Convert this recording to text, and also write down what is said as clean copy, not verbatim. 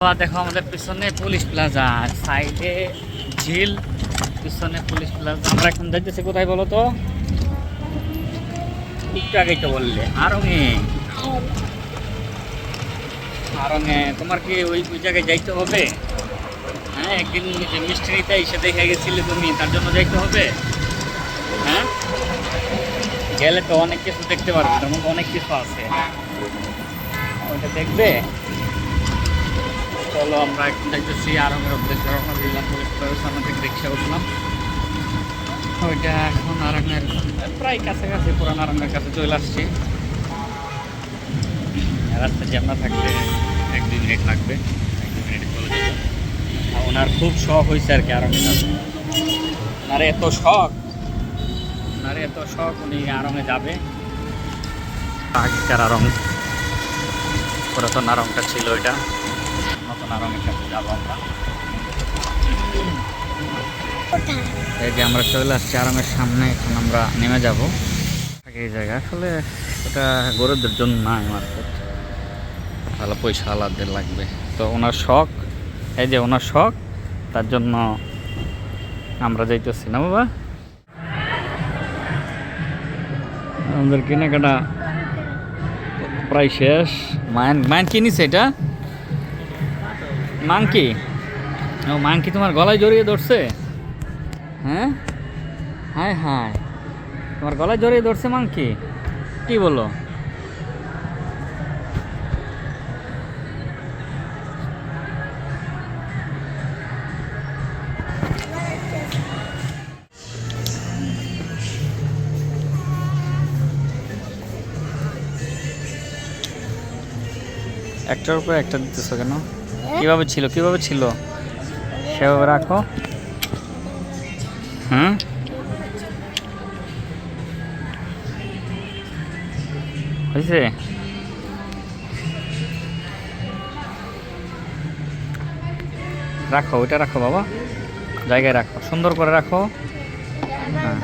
দেখো আমাদের পিছনে পুলিশ প্লাজা, সাইডে ঝিল, পিছনে পুলিশ প্লাজা। আমরা এখন যাইতেছি কোথায় বলো তো? একটু আগেই তো বললে আরঙে। আরঙে তোমার কি ওই ওই জায়গায় যাইতে হবে? হ্যাঁ, একদিন যে মিষ্টি নিতে এসে দেখে গেছিলে তুমি, তার জন্য যাইতে হবে। হ্যাঁ, গেলে তো অনেক কিছু দেখতে পারবে, তার মধ্যে অনেক কিছু আছে, ওইটা দেখবে। চলো আমরা এখন যাইতেছি আরঙের উদ্দেশ্যে রওনা দিলাম। পুলিশ প্লাজার সামনে থেকে রিক্সা উঠলাম। ওইটা এখন আরঙের প্রায় কাছাকাছি, পুরান আরঙের কাছে চলে আসছি। রাস্তা জ্যামনা থাকলে 1-2 মিনিট লাগবে, 1-2 মিনিটে চলে যাবে। আর ওনার খুব শখ হয়েছে আর কি আরঙে যাবে। ওনার এত শখ, উনি আরঙে যাবে। আগেকার আরং, পুরাতন আরংটা ছিল এটা, নতুন আরঙের কাছে যাবো আমরা। এই যে আমরা চলে আসছি আরঙের সামনে, এখন আমরা নেমে যাব। এই জায়গা আসলে এটা গরিবদের জন্য না, মার্কেট ভালো পয়সা আলাদের লাগবে। তো ওনার শখ, এই যে ওনার শখ, তার জন্য আমরা যাইতেছি না বাবা। আমাদের কেনাকাটা প্রায় শেষ। মাইন কিনিছে এটা মাংকি। ও মাংকি তোমার গলায় জড়িয়ে ধরছে? হ্যাঁ, হায় হায়, তোমার গলায় জড়িয়ে ধরছে মাংকি? কি বলো? একটার উপরে একটা দিতেছো কেন? কিভাবে ছিল সেভাবে রাখো। হুম, হয়েছে? রাখো, ওইটা রাখো বাবা, জায়গায় রাখো, সুন্দর করে রাখো। হ্যাঁ,